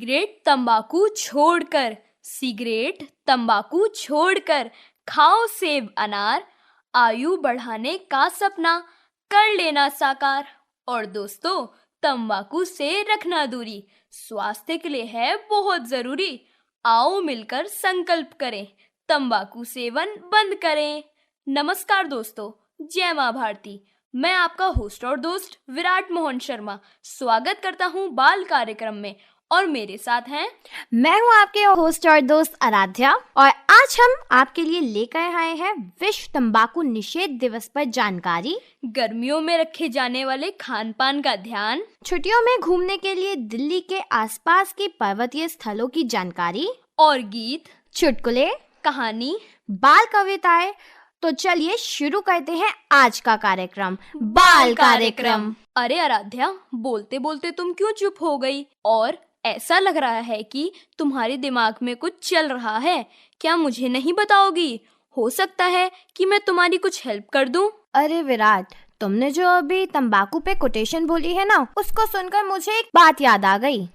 Cigarette तंबाकू छोड़कर, cigarette तंबाकू छोड़कर खाओ सेब अनार, आयु बढ़ाने का सपना कर लेना साकार। और दोस्तों, तंबाकू से रखना दूरी स्वास्थ्य के लिए है बहुत जरूरी। आओ मिलकर संकल्प करें, तंबाकू सेवन बंद करें। नमस्कार दोस्तों, जय माँ भारती। मैं आपका होस्ट और दोस्त विराट मोहन शर्मा स्वागत करता हूँ बाल कार्यक्रम में, और मेरे साथ हैं मैं हूँ आपके होस्ट और दोस्त आराध्या। और आज हम आपके लिए लेकर आए हैं विश्व तंबाकू निषेध दिवस पर जानकारी, गर्मियों में रखे जाने वाले खान पान का ध्यान, छुट्टियों में घूमने के लिए दिल्ली के आसपास के पर्वतीय स्थलों की जानकारी, और गीत, चुटकुले, कहानी, बाल कविताएं। तो चलिए शुरू करते हैं आज का कार्यक्रम, बाल कार्यक्रम। अरे आराध्या, बोलते बोलते तुम क्यों चुप हो गई? और ऐसा लग रहा है कि तुम्हारे दिमाग में कुछ चल रहा है। क्या मुझे नहीं बताओगी? हो सकता है कि मैं तुम्हारी कुछ हेल्प कर दूं। अरे विराट, तुमने जो अभी तंबाकू पे कोटेशन बोली है ना, उसको सुनकर मुझे एक बात याद आ गई।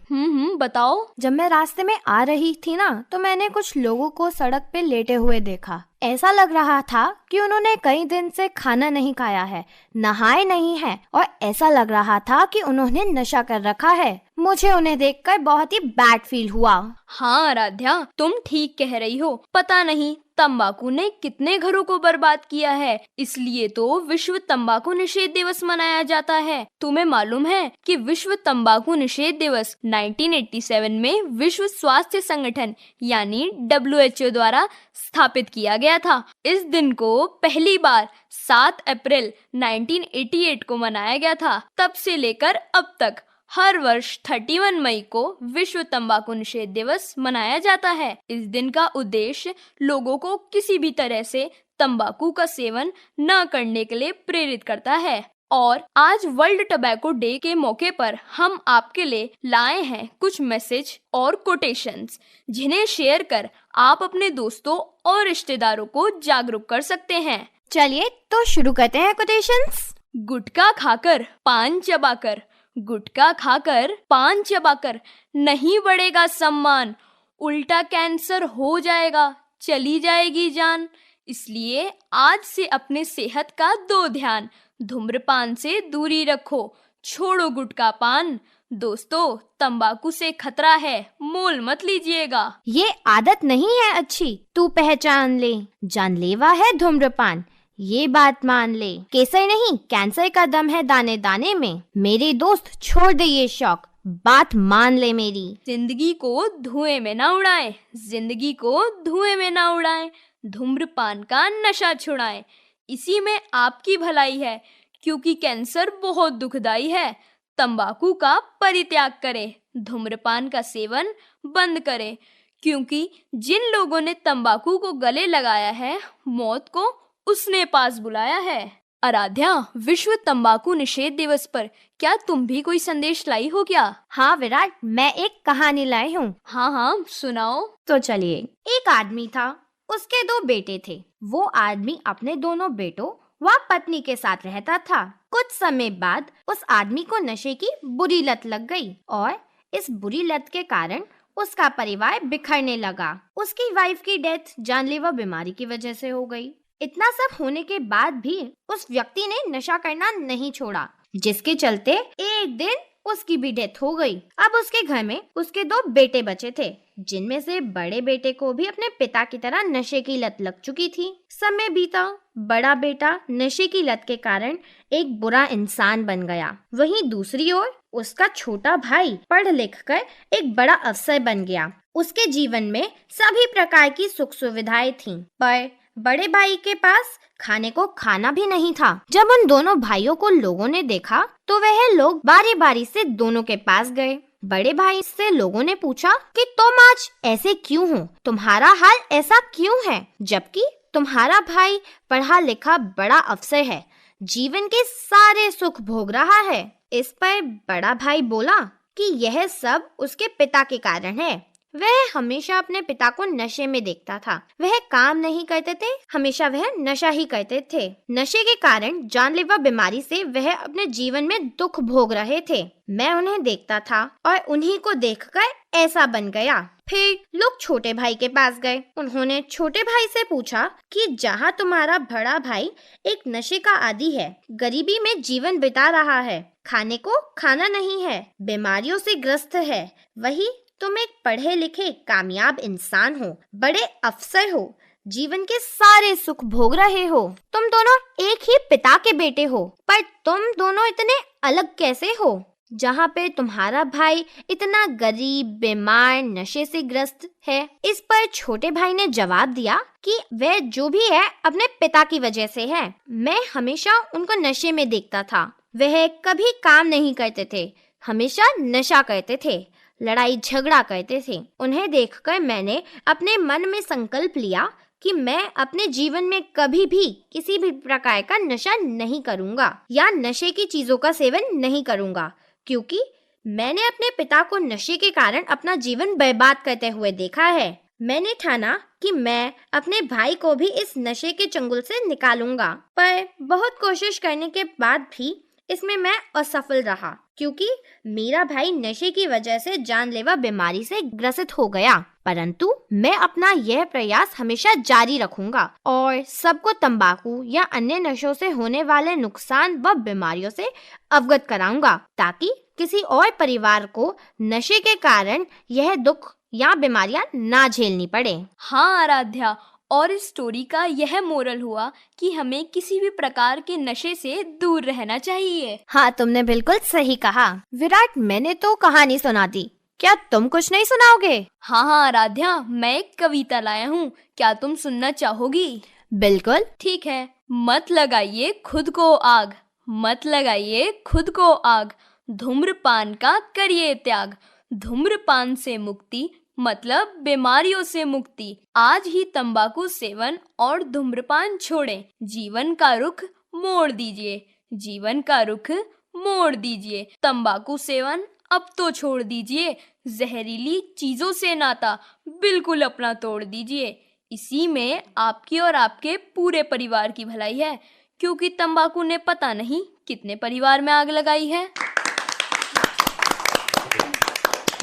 बताओ। जब मैं रास्ते में आ रही थी ना, तो मैंने कुछ लोगों को सड़क पे लेटे हुए देखा। ऐसा लग रहा था कि उन्होंने कई दिन से खाना नहीं खाया है, नहाए नहीं है, और ऐसा लग रहा था कि उन्होंने नशा कर रखा है। मुझे उन्हें देखकर बहुत ही बैड फील हुआ। हाँ आराध्या, तुम ठीक कह रही हो। पता नहीं तंबाकू ने कितने घरों को बर्बाद किया है, इसलिए तो विश्व तंबाकू निषेध दिवस मनाया जाता है। तुम्हें मालूम है कि विश्व तंबाकू निषेध दिवस 1987 में विश्व स्वास्थ्य संगठन यानी WHO द्वारा स्थापित किया गया था। इस दिन को पहली बार 7 अप्रैल 1988 को मनाया गया था। तब से लेकर अब तक हर वर्ष 31 मई को विश्व तंबाकू निषेध दिवस मनाया जाता है। इस दिन का उद्देश्य लोगों को किसी भी तरह से तंबाकू का सेवन न करने के लिए प्रेरित करता है। और आज वर्ल्ड टबैको डे के मौके पर हम आपके लिए लाए हैं कुछ मैसेज और कोटेशंस, जिन्हें शेयर कर आप अपने दोस्तों और रिश्तेदारों को जागरूक कर सकते हैं। चलिए तो शुरू करते हैं कोटेशंस। गुटखा खाकर पान चबाकर, गुटखा खाकर पान चबाकर नहीं बढ़ेगा सम्मान, उल्टा कैंसर हो जाएगा, चली जाएगी जान। इसलिए आज से अपने सेहत का दो ध्यान, धूम्रपान से दूरी रखो, छोड़ो गुटखा पान। दोस्तों, तंबाकू से खतरा है, मोल मत लीजिएगा। ये आदत नहीं है अच्छी, तू पहचान ले, जानलेवा है धूम्रपान, ये बात मान ले। केसर नहीं, कैंसर का दम है दाने दाने में। मेरे दोस्त छोड़ दे ये शौक, बात मान ले मेरी। जिंदगी को धुएं में ना उड़ाएं, जिंदगी को धुएं में ना उड़ाएं, धूम्रपान का नशा छुड़ाएं। इसी में आपकी भलाई है, क्योंकि कैंसर बहुत दुखदाई है। तंबाकू का परित्याग करें, धूम्रपान का सेवन बंद करें, क्योंकि जिन लोगों ने तंबाकू को गले लगाया है, मौत को उसने पास बुलाया है। आराध्या, विश्व तंबाकू निषेध दिवस पर क्या तुम भी कोई संदेश लाई हो क्या? हाँ विराट, मैं एक कहानी लाई हूँ। हाँ, सुनाओ। तो चलिए। एक आदमी था, उसके 2 बेटे थे। वो आदमी अपने दोनों बेटों व पत्नी के साथ रहता था। कुछ समय बाद उस आदमी को नशे की बुरी लत लग गई, और इस बुरी लत के कारण उसका परिवार बिखरने लगा। उसकी वाइफ की डेथ जानलेवा बीमारी की वजह से हो गई। इतना सब होने के बाद भी उस व्यक्ति ने नशा करना नहीं छोड़ा, जिसके चलते एक दिन उसकी भी डेथ हो गई। अब उसके घर में उसके 2 बेटे बचे थे, जिनमें से बड़े बेटे को भी अपने पिता की तरह नशे की लत लग चुकी थी। समय बीता, बड़ा बेटा नशे की लत के कारण एक बुरा इंसान बन गया। वहीं दूसरी ओर उसका छोटा भाई पढ़ लिख कर एक बड़ा अफसर बन गया। उसके जीवन में सभी प्रकार की सुख सुविधाएं थीं, पर बड़े भाई के पास खाने को खाना भी नहीं था। जब उन दोनों भाइयों को लोगों ने देखा, तो वह लोग बारी बारी से दोनों के पास गए। बड़े भाई से लोगों ने पूछा कि तुम आज ऐसे क्यों हो, तुम्हारा हाल ऐसा क्यों है, जबकि तुम्हारा भाई पढ़ा लिखा बड़ा अफसर है, जीवन के सारे सुख भोग रहा है। इस पर बड़ा भाई बोला कि यह सब उसके पिता के कारण है। वह हमेशा अपने पिता को नशे में देखता था। वह काम नहीं करते थे, हमेशा वह नशा ही करते थे। नशे के कारण जानलेवा बीमारी से वह अपने जीवन में दुख भोग रहे थे। मैं उन्हें देखता था और उन्हीं को देखकर ऐसा बन गया। फिर लोग छोटे भाई के पास गए। उन्होंने छोटे भाई से पूछा कि जहाँ तुम्हारा बड़ा भाई एक नशे का आदी है, गरीबी में जीवन बिता रहा है, खाने को खाना नहीं है, बीमारियों से ग्रस्त है, वही तुम एक पढ़े लिखे कामयाब इंसान हो, बड़े अफसर हो, जीवन के सारे सुख भोग रहे हो, तुम दोनों एक ही पिता के बेटे हो, पर तुम दोनों इतने अलग कैसे हो? जहाँ पे तुम्हारा भाई इतना गरीब, बीमार, नशे से ग्रस्त है। इस पर छोटे भाई ने जवाब दिया कि वह जो भी है अपने पिता की वजह से है। मैं हमेशा उनको नशे में देखता था। वह कभी काम नहीं करते थे, हमेशा नशा करते थे, लड़ाई झगड़ा करते थे। उन्हें देखकर मैंने अपने मन में संकल्प लिया कि मैं अपने जीवन में कभी भी किसी भी प्रकार का नशा नहीं करूँगा या नशे की चीजों का सेवन नहीं करूँगा, क्योंकि मैंने अपने पिता को नशे के कारण अपना जीवन बर्बाद करते हुए देखा है। मैंने ठाना कि मैं अपने भाई को भी इस नशे के चंगुल से निकालूंगा, पर बहुत कोशिश करने के बाद भी इसमें मैं असफल रहा, क्योंकि मेरा भाई नशे की वजह से जानलेवा बीमारी से ग्रसित हो गया। परंतु मैं अपना यह प्रयास हमेशा जारी रखूंगा और सबको तंबाकू या अन्य नशों से होने वाले नुकसान व बीमारियों से अवगत कराऊंगा, ताकि किसी और परिवार को नशे के कारण यह दुख या बीमारियां ना झेलनी पड़े। हाँ आराध्या, और इस स्टोरी का यह मोरल हुआ कि हमें किसी भी प्रकार के नशे से दूर रहना चाहिए। हाँ, तुमने बिल्कुल सही कहा। विराट, मैंने तो कहानी सुना दी, क्या तुम कुछ नहीं सुनाओगे? हाँ आराध्या, मैं एक कविता लाया हूँ, क्या तुम सुनना चाहोगी? बिल्कुल। ठीक है। मत लगाइए खुद को आग, मत लगाइए खुद को आग, धूम्रपान का करिए त्याग, धूम्रपान से मुक्ति मतलब बीमारियों से मुक्ति। आज ही तंबाकू सेवन और धूम्रपान छोड़ें, जीवन का रुख मोड़ दीजिए, जीवन का रुख मोड़ दीजिए। तंबाकू सेवन अब तो छोड़ दीजिए, जहरीली चीजों से नाता बिल्कुल अपना तोड़ दीजिए। इसी में आपकी और आपके पूरे परिवार की भलाई है, क्योंकि तंबाकू ने पता नहीं कितने परिवार में आग लगाई है।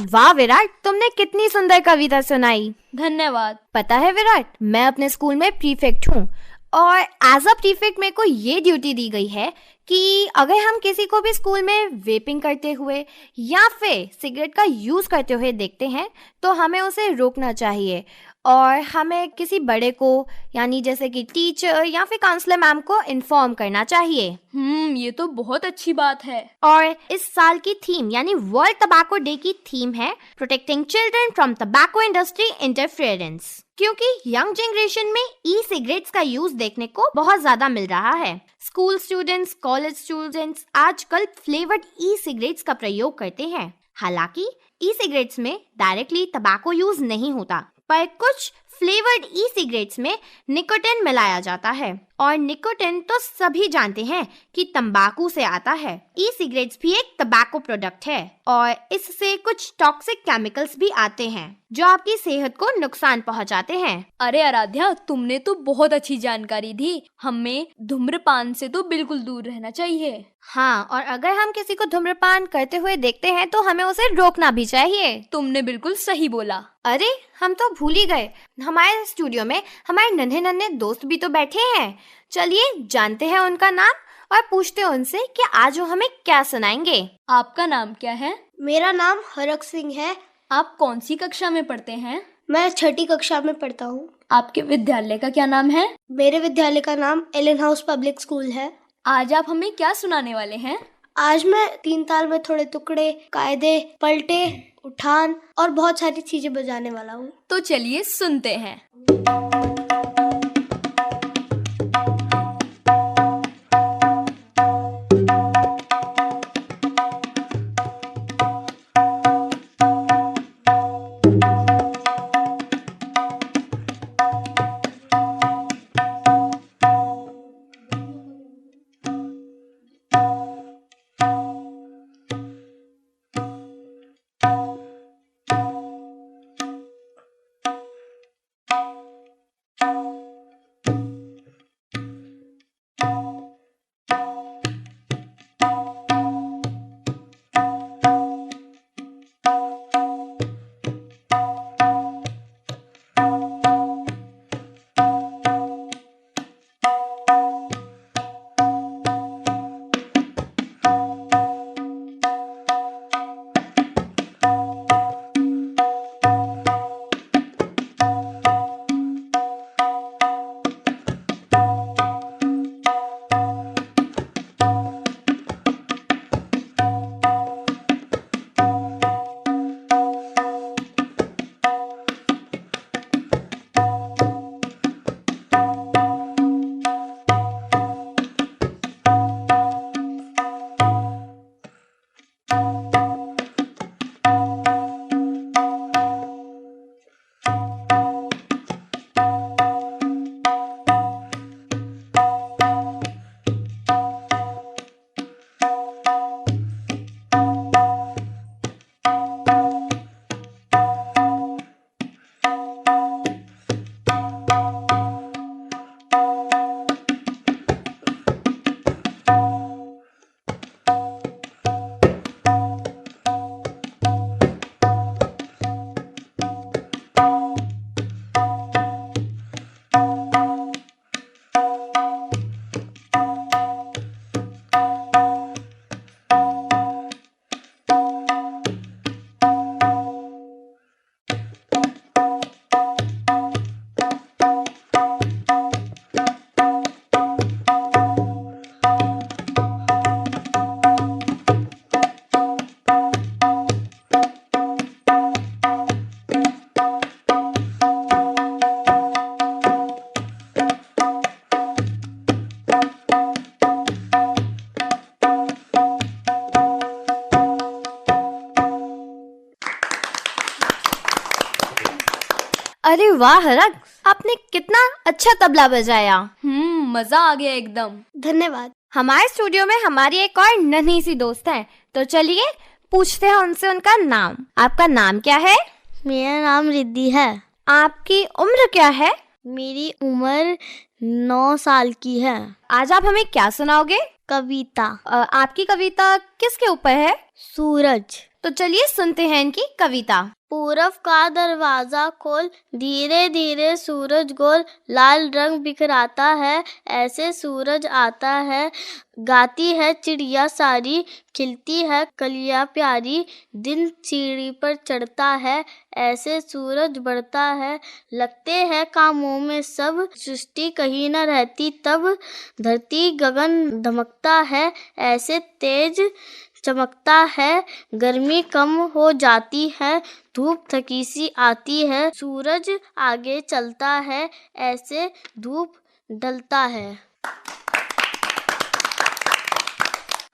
वाह विराट, तुमने कितनी सुंदर कविता सुनाई। धन्यवाद। पता है विराट, मैं अपने स्कूल में प्रीफेक्ट हूँ और एज अ प्रीफेक्ट मेरे को ये ड्यूटी दी गई है कि अगर हम किसी को भी स्कूल में वेपिंग करते हुए या फिर सिगरेट का यूज करते हुए देखते हैं तो हमें उसे रोकना चाहिए और हमें किसी बड़े को यानी जैसे कि टीचर या फिर काउंसलर मैम को इन्फॉर्म करना चाहिए। ये तो बहुत अच्छी बात है। और इस साल की थीम यानी वर्ल्ड टबैको डे की थीम है protecting children from tobacco industry interference, क्योंकि यंग जनरेशन में ई सिगरेट्स का यूज देखने को बहुत ज्यादा मिल रहा है। स्कूल स्टूडेंट्स, कॉलेज स्टूडेंट्स आजकल फ्लेवर्ड ई सिगरेट्स का प्रयोग करते हैं। हालांकि ई सिगरेट्स में डायरेक्टली टबैको यूज नहीं होता, पर कुछ फ्लेवर्ड ई सिगरेट्स में निकोटिन मिलाया जाता है और निकोटिन तो सभी जानते हैं कि तंबाकू से आता है। ई सिगरेट्स भी एक टबैको प्रोडक्ट है और इससे कुछ टॉक्सिक केमिकल्स भी आते हैं जो आपकी सेहत को नुकसान पहुंचाते हैं। अरे आराध्या, तुमने तो बहुत अच्छी जानकारी दी। हमें धूम्रपान से तो बिल्कुल दूर रहना चाहिए। हाँ, और अगर हम किसी को धूम्रपान करते हुए देखते हैं तो हमें उसे रोकना भी चाहिए। तुमने बिल्कुल सही बोला। अरे हम तो भूल ही गए, हमारे स्टूडियो में हमारे नन्हे नन्हे दोस्त भी तो बैठे हैं। चलिए जानते हैं उनका नाम और पूछते हैं उनसे कि आज वो हमें क्या सुनाएंगे। आपका नाम क्या है? मेरा नाम हरक सिंह है। आप कौन सी कक्षा में पढ़ते हैं? मैं 6ठी कक्षा में पढ़ता हूँ। आपके विद्यालय का क्या नाम है? मेरे विद्यालय का नाम एलन हाउस पब्लिक स्कूल है। आज आप हमें क्या सुनाने वाले हैं? आज मैं 3 ताल में थोड़े टुकड़े, कायदे, पलटे, उठान और बहुत सारी चीजें बजाने वाला हूँ। तो चलिए सुनते हैं। अरे वाह हरक, आपने कितना अच्छा तबला बजाया। मजा आ गया एकदम। धन्यवाद। हमारे स्टूडियो में हमारी एक और नन्ही सी दोस्त है, तो चलिए पूछते हैं उनसे उनका नाम। आपका नाम क्या है? मेरा नाम रिद्धि है। आपकी उम्र क्या है? मेरी उम्र 9 साल की है। आज आप हमें क्या सुनाओगे? कविता। आपकी कविता किसके ऊपर है? सूरज। तो चलिए सुनते हैं इनकी कविता। पूरब का दरवाजा खोल, धीरे धीरे सूरज गोल, लाल रंग बिखराता है, ऐसे सूरज आता है। गाती है चिड़िया सारी, खिलती है कलियां प्यारी, दिन सीढ़ी पर चढ़ता है, ऐसे सूरज बढ़ता है। लगते हैं कामों में सब, सृष्टि कहीं न रहती तब, धरती गगन धमकता है, ऐसे तेज चमकता है। गर्मी कम हो जाती है, धूप थकी सी आती है, सूरज आगे चलता है, ऐसे धूप ढलता है।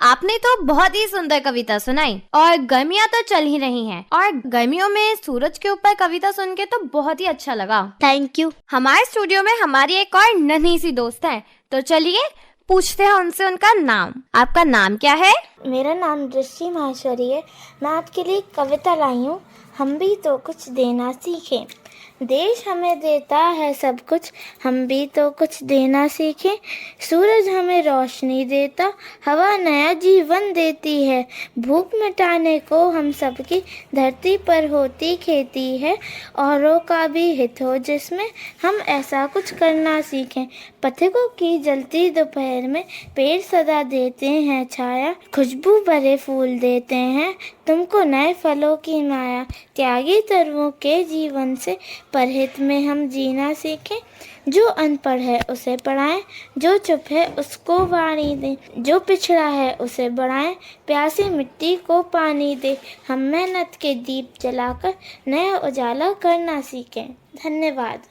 आपने तो बहुत ही सुंदर कविता सुनाई। और गर्मियाँ तो चल ही रही हैं, और गर्मियों में सूरज के ऊपर कविता सुन के तो बहुत ही अच्छा लगा। Thank you. हमारे स्टूडियो में हमारी एक और नन्ही सी दोस्त है, तो चलिए पूछते हैं उनसे उनका नाम। आपका नाम क्या है? मेरा नाम दृष्टि माहेश्वरी है। मैं आपके लिए कविता लाई हूँ, हम भी तो कुछ देना सीखें। देश हमें देता है सब कुछ, हम भी तो कुछ देना सीखें। सूरज हमें रोशनी देता, हवा नया जीवन देती है। भूख मिटाने को हम सबकी धरती पर होती खेती है। औरों का भी हित हो जिसमें हम ऐसा कुछ करना सीखें। पथिकों की जलती दोपहर में पेड़ सदा देते हैं छाया, खुशबू भरे फूल देते हैं तुमको नए फलों की माया। त्यागी तरुओं के जीवन से परहित में हम जीना सीखें। जो अनपढ़ है उसे पढ़ाएं, जो चुप है उसको वाणी दें, जो पिछड़ा है उसे बढ़ाएं, प्यासी मिट्टी को पानी दे। हम मेहनत के दीप जलाकर नया उजाला करना सीखें। धन्यवाद।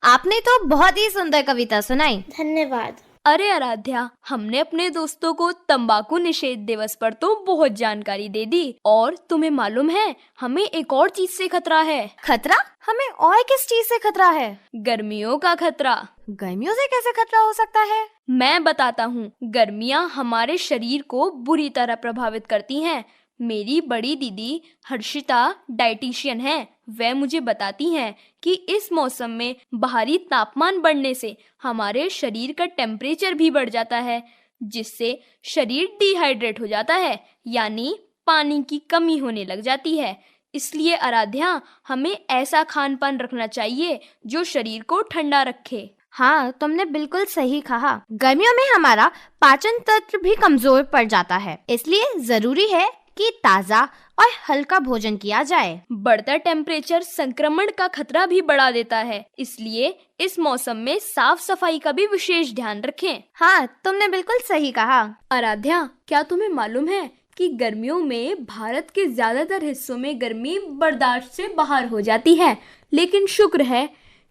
आपने तो बहुत ही सुंदर कविता सुनाई। धन्यवाद। अरे आराध्या, हमने अपने दोस्तों को तंबाकू निषेध दिवस पर तो बहुत जानकारी दे दी, और तुम्हें मालूम है हमें एक और चीज से खतरा है। खतरा? हमें और किस चीज से खतरा है? गर्मियों का खतरा। गर्मियों से कैसे खतरा हो सकता है? मैं बताता हूँ। गर्मियाँ हमारे शरीर को बुरी तरह प्रभावित करती हैं। मेरी बड़ी दीदी हर्षिता डाइटिशियन है, वह मुझे बताती हैं कि इस मौसम में बाहरी तापमान बढ़ने से हमारे शरीर का टेम्परेचर भी बढ़ जाता है, जिससे शरीर डिहाइड्रेट हो जाता है, यानी पानी की कमी होने लग जाती है। इसलिए आराध्या, हमें ऐसा खान पान रखना चाहिए जो शरीर को ठंडा रखे। हाँ, तुमने बिल्कुल सही कहा। गर्मियों में हमारा पाचन तंत्र भी कमजोर पड़ जाता है, इसलिए जरूरी है कि ताज़ा और हल्का भोजन किया जाए। बढ़ता टेम्परेचर संक्रमण का खतरा भी बढ़ा देता है, इसलिए इस मौसम में साफ सफाई का भी विशेष ध्यान रखें। हाँ, तुमने बिल्कुल सही कहा। आराध्या, क्या तुम्हें मालूम है कि गर्मियों में भारत के ज्यादातर हिस्सों में गर्मी बर्दाश्त से बाहर हो जाती है, लेकिन शुक्र है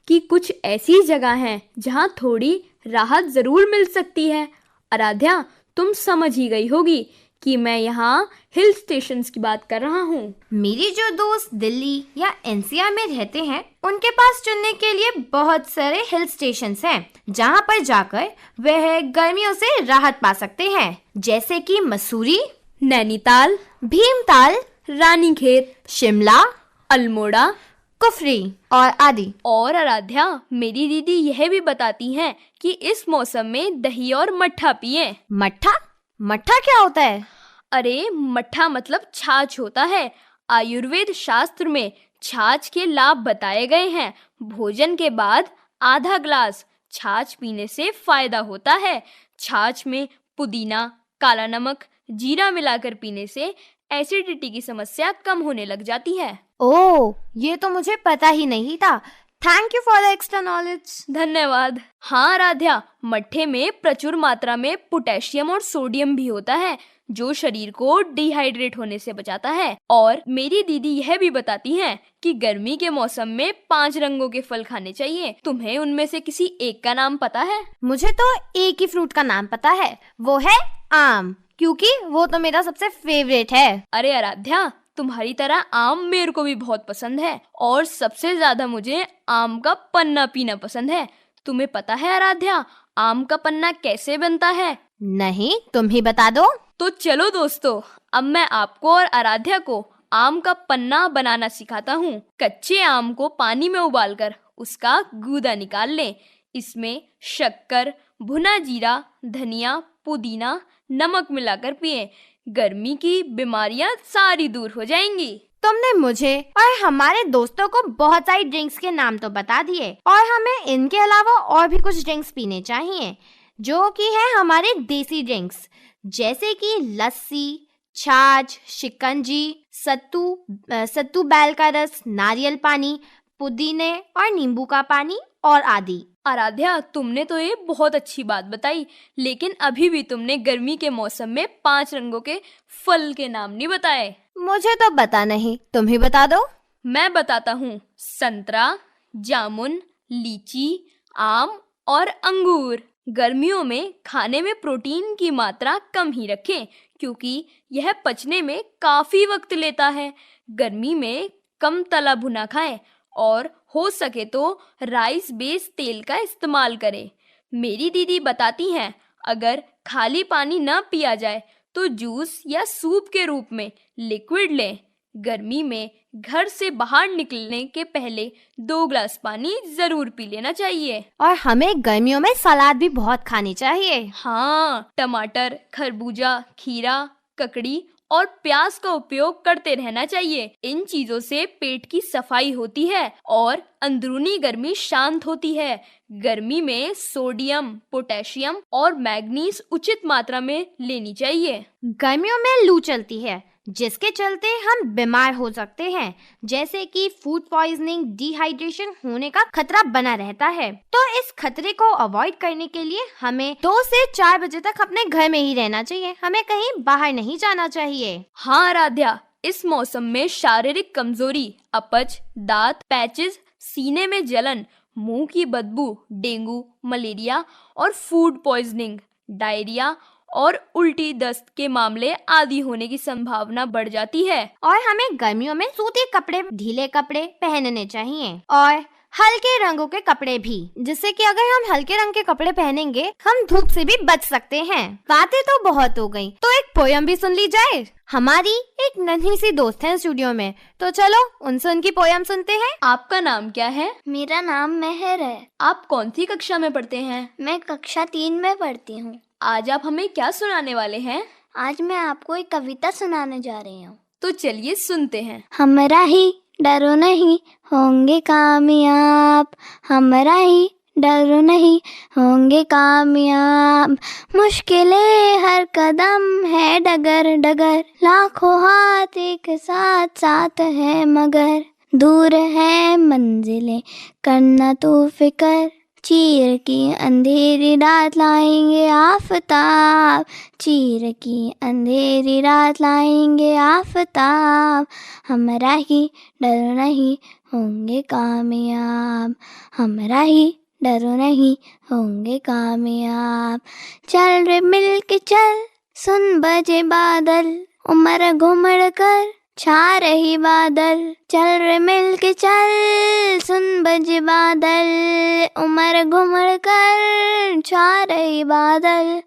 कि कुछ ऐसी जगह हैं जहां थोड़ी राहत जरूर मिल सकती है। आराध्या, तुम समझ ही गई होगी कि मैं यहाँ हिल स्टेशंस की बात कर रहा हूँ। मेरी जो दोस्त दिल्ली या एनसीआर में रहते हैं, उनके पास चुनने के लिए बहुत सारे हिल स्टेशंस हैं, जहाँ पर जाकर वह गर्मियों से राहत पा सकते हैं, जैसे कि मसूरी, नैनीताल, भीमताल, रानीखेत, शिमला, अल्मोड़ा, कुफरी और आदि। और आराध्या, मेरी दीदी यह भी बताती हैं कि इस मौसम में दही और मट्ठा पिएं। मट्ठा? मट्ठा क्या होता है? अरे, मट्ठा मतलब छाछ होता है। आयुर्वेद शास्त्र में छाछ के लाभ बताए गए हैं। भोजन के बाद आधा ग्लास छाछ पीने से फायदा होता है। छाछ में पुदीना, काला नमक, जीरा मिलाकर पीने से एसिडिटी की समस्या कम होने लग जाती है। ओह, ये तो मुझे पता ही नहीं था। Thank you for the extra knowledge. धन्यवाद। हाँ आराध्या, मट्ठे में प्रचुर मात्रा में पोटेशियम और सोडियम भी होता है, जो शरीर को डिहाइड्रेट होने से बचाता है। और मेरी दीदी यह भी बताती हैं कि गर्मी के मौसम में 5 रंगों के फल खाने चाहिए। तुम्हें उनमें से किसी एक का नाम पता है? मुझे तो एक ही फ्रूट का नाम पता है, वो है आम, क्योंकि वो तो मेरा सबसे फेवरेट है। अरे आराध्या, तुम्हारी तरह आम मेरे को भी बहुत पसंद है और सबसे ज्यादा मुझे आम का पन्ना पीना पसंद है। तुम्हें पता है आराध्या, आम का पन्ना कैसे बनता है? नहीं, तुम ही बता दो। तो चलो दोस्तों, अब मैं आपको और आराध्या को आम का पन्ना बनाना सिखाता हूँ। कच्चे आम को पानी में उबालकर उसका गूदा निकाल लें। इसमें शक्कर, भुना जीरा, धनिया, पुदीना, नमक मिलाकर पिएं। गर्मी की बीमारियां सारी दूर हो जाएंगी। तुमने मुझे और हमारे दोस्तों को बहुत सारी ड्रिंक्स के नाम तो बता दिए और हमें इनके अलावा और भी कुछ ड्रिंक्स पीने चाहिए जो कि है हमारे देसी ड्रिंक्स, जैसे कि लस्सी, छाछ, शिकंजी, सत्तू बैल का रस, नारियल पानी, पुदीने और नींबू का पानी और आदि। आराध्या, तुमने तो ये बहुत अच्छी बात बताई, लेकिन अभी भी तुमने गर्मी के मौसम में 5 रंगों के फल के नाम नहीं बताए। मुझे तो पता नहीं, तुम ही बता दो। मैं बताता हूँ, संतरा, जामुन, लीची, आम और अंगूर। गर्मियों में खाने में प्रोटीन की मात्रा कम ही रखें क्योंकि यह पचने में काफी वक्त लेता है। गर्मी में कम तला भुना खाएं और हो सके तो राइस बेस्ड तेल का इस्तेमाल करें। मेरी दीदी बताती हैं, अगर खाली पानी न पिया जाए तो जूस या सूप के रूप में लिक्विड लें। गर्मी में घर से बाहर निकलने के पहले 2 ग्लास पानी जरूर पी लेना चाहिए। और हमें गर्मियों में सलाद भी बहुत खानी चाहिए। हाँ, टमाटर, खरबूजा, खीरा, ककड़ी और प्याज का उपयोग करते रहना चाहिए। इन चीजों से पेट की सफाई होती है और अंदरूनी गर्मी शांत होती है। गर्मी में सोडियम, पोटेशियम और मैग्नीज उचित मात्रा में लेनी चाहिए। गर्मियों में लू चलती है जिसके चलते हम बीमार हो सकते हैं, जैसे कि फूड पॉइजनिंग, डिहाइड्रेशन होने का खतरा बना रहता है। तो इस खतरे को अवॉइड करने के लिए हमें 2 से 4 बजे तक अपने घर में ही रहना चाहिए, हमें कहीं बाहर नहीं जाना चाहिए। हाँ आराध्या, इस मौसम में शारीरिक कमजोरी, अपच, दांत पैचेस, सीने में जलन, मुंह की बदबू, डेंगू, मलेरिया और फूड पॉइजनिंग, डायरिया और उल्टी दस्त के मामले आदि होने की संभावना बढ़ जाती है। और हमें गर्मियों में सूती कपड़े, ढीले कपड़े पहनने चाहिए और हल्के रंगों के कपड़े भी, जिससे कि अगर हम हल्के रंग के कपड़े पहनेंगे हम धूप से भी बच सकते हैं। बातें तो बहुत हो गई, तो एक पोयम भी सुन ली जाए। हमारी एक नन्ही सी दोस्त है स्टूडियो में, तो चलो उनसे उनकी पोयम सुनते हैं। आपका नाम क्या है? मेरा नाम मेहर है। आप कौन सी कक्षा में पढ़ते हैं? मैं कक्षा 3 में पढ़ती हूँ। आज आप हमें क्या सुनाने वाले हैं? आज मैं आपको एक कविता सुनाने जा रही हूँ। तो चलिए सुनते हैं। हमरा ही डरो नहीं होंगे कामयाब, हमरा ही डरो नहीं होंगे कामयाब। मुश्किलें हर कदम है डगर डगर, लाखों हाथ एक साथ साथ है मगर। दूर है मंजिलें करना तू फिकर, चीर की अंधेरी रात लाएंगे आफताब, चीर की अंधेरी रात लाएंगे आफताब। हमरा ही डरो नहीं होंगे कामयाब, हमरा ही डरो नहीं होंगे कामयाब। चल रे मिल के चल, सुन बजे बादल, उमर घुमड़ कर छा रही बादल। चल रे मिल के चल, सुन बजे बादल, उमर घुमड़ कर छा रही बादल।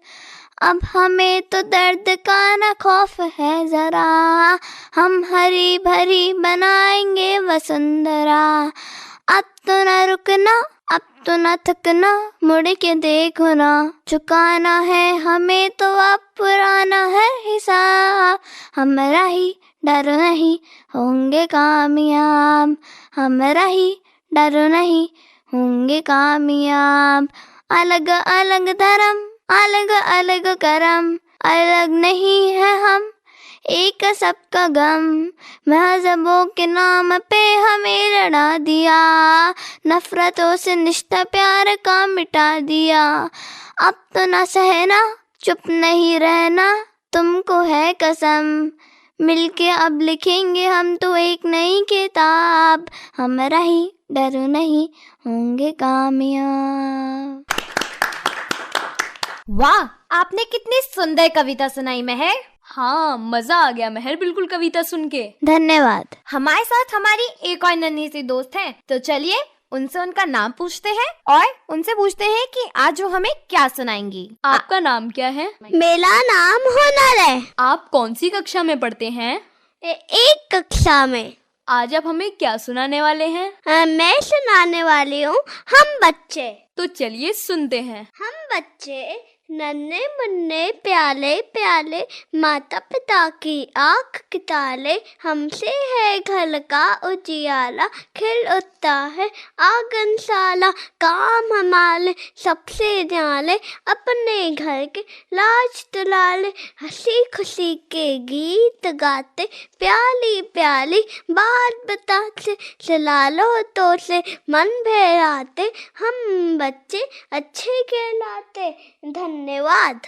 अब हमें तो दर्द का न खौफ है जरा, हम हरी भरी बनाएंगे वसुंधरा। अब तो न रुकना, अब तो न थकना, मुड़ के देखो ना, चुकाना है हमें तो अब पुराना है हिसाब। हमरा ही डरो नहीं होंगे कामयाब, हमरा ही डरो नहीं होंगे कामयाब। अलग अलग धर्म, अलग अलग कर्म, अलग नहीं है हम, एक सबका गम। मजहबों के नाम पे हमें लड़ा दिया, नफरतों से निष्ठा प्यार का मिटा दिया। अब तो न सहना, चुप नहीं रहना, तुमको है कसम, मिलके अब लिखेंगे हम तो एक नई किताब। हमरा ही डरो नहीं होंगे कामयाब। वाह, आपने कितनी सुंदर कविता सुनाई मेहर। हाँ, मजा आ गया महर बिल्कुल कविता सुन के। धन्यवाद। हमारे साथ हमारी एक और नन्ही सी दोस्त है, तो चलिए उनसे उनका नाम पूछते हैं और उनसे पूछते हैं कि आज वो हमें क्या सुनाएंगी। आपका नाम क्या है? मेरा नाम हुनर है। आप कौन सी कक्षा में पढ़ते हैं? एक कक्षा में। आज आप हमें क्या सुनाने वाले हैं? मैं सुनाने वाली हूँ हम बच्चे। तो चलिए सुनते हैं। हम बच्चे नन्हे मुन्ने प्याले प्याले, माता पिता की आँख के ताले, हमसे है घर का उजियाला, खिल उठता है आंगनशाला, काम हमारे सबसे जाले, अपने घर के लाज दुलाले, हंसी खुशी के गीत गाते, प्याली प्याली बात बताते, चला लो तो से मन बहलाते, हम बच्चे अच्छे कहलाते। धन्यवाद।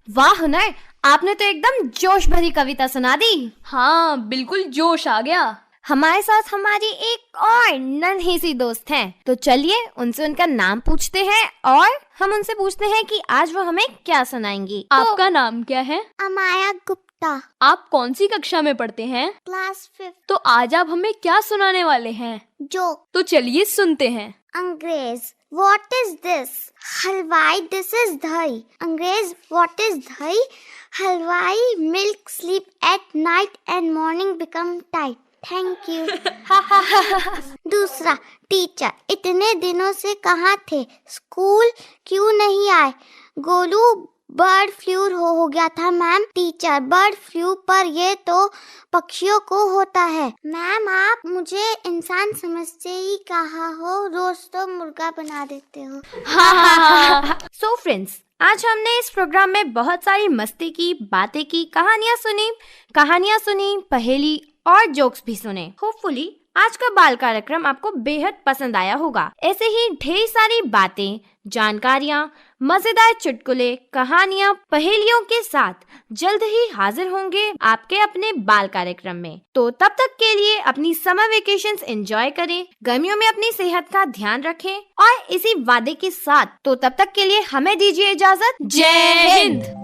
वाह हुनर, आपने तो एकदम जोश भरी कविता सुना दी। हाँ, बिल्कुल जोश आ गया। हमारे साथ हमारी एक और नन्ही सी दोस्त हैं, तो चलिए उनसे उनका नाम पूछते हैं और हम उनसे पूछते हैं कि आज वो हमें क्या सुनाएंगी। आपका नाम क्या है? अमाया गुप्ता। आप कौन सी कक्षा में पढ़ते हैं? क्लास 5। तो आज आप हमें क्या सुनाने वाले हैं? जोक। तो चलिए सुनते हैं। अंग्रेज। What is this? हलवाई, this is दही। अंग्रेज, what is दही? हलवाई, milk sleep at night and morning become tight. Thank you. दूसरा, टीचर, इतने दिनों से कहाँ थे? स्कूल क्यों नहीं आए? गोलू, बर्ड फ्लू हो गया था मैम। टीचर, बर्ड फ्लू पर ये तो पक्षियों को होता है। मैम, आप मुझे इंसान समझते ही कहा हो, रोज तो मुर्गा बना देते हो। सो फ्रेंड्स, आज हमने इस प्रोग्राम में बहुत सारी मस्ती की, बातें की, कहानियाँ सुनी, पहेली और जोक्स भी सुने। होपफुली आज का बाल कार्यक्रम आपको बेहद पसंद आया होगा। ऐसे ही ढेर सारी बातें, जानकारियाँ, मजेदार चुटकुले, कहानियाँ, पहेलियों के साथ जल्द ही हाजिर होंगे आपके अपने बाल कार्यक्रम में। तो तब तक के लिए अपनी समर वेकेशंस एंजॉय करें, गर्मियों में अपनी सेहत का ध्यान रखें और इसी वादे के साथ तो तब तक के लिए हमें दीजिए इजाजत। जय हिंद।